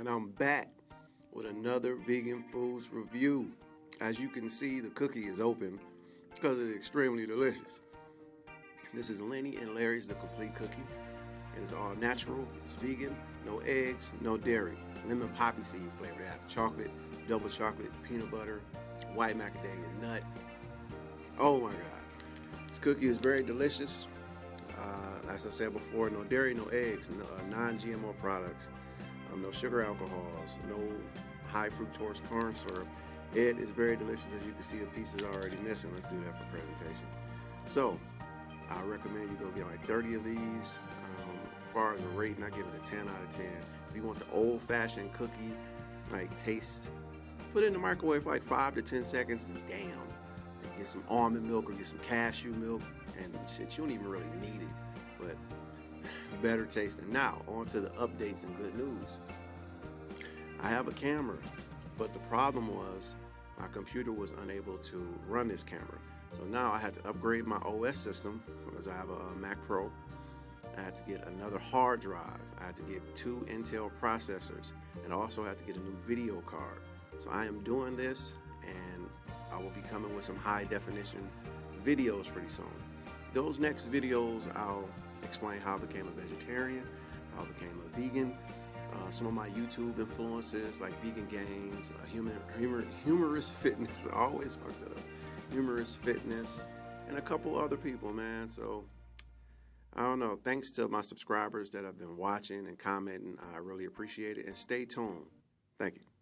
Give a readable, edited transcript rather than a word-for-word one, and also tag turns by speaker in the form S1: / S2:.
S1: And I'm back with another vegan foods review. As you can see, the cookie is open because it's extremely delicious. This is Lenny and Larry's The Complete Cookie. It is all natural, it's vegan, no eggs, no dairy. Lemon poppy seed flavor. They have chocolate, double chocolate, peanut butter, white macadamia nut. Oh my God. This cookie is very delicious. As I said before, no dairy, no eggs, non-GMO products, no sugar alcohols, no high fructose corn syrup. It is very delicious. As you can see, the piece is already missing. Let's do that for presentation. So, I recommend you go get like 30 of these. As far as a rating, I give it a 10 out of 10. If you want the old-fashioned cookie, like taste, put it in the microwave for like 5 to 10 seconds, and damn, get some almond milk or get some cashew milk, and shit, you don't even really need it, but better tasting. Now, on to the updates and good news. I have a camera, but the problem was my computer was unable to run this camera. So now I had to upgrade my OS system because I have a Mac Pro. I had to get another hard drive. I had to get 2 Intel processors, and I also had to get a new video card. So I am doing this, and I will be coming with some high definition videos pretty soon. Those next videos, I'll explain how I became a vegetarian, how I became a vegan, some of my YouTube influences like Vegan Gains, Humorous Fitness. I always fuck that up. Humorous Fitness, and a couple other people, man. So I don't know. Thanks to my subscribers that have been watching and commenting. I really appreciate it. And stay tuned. Thank you.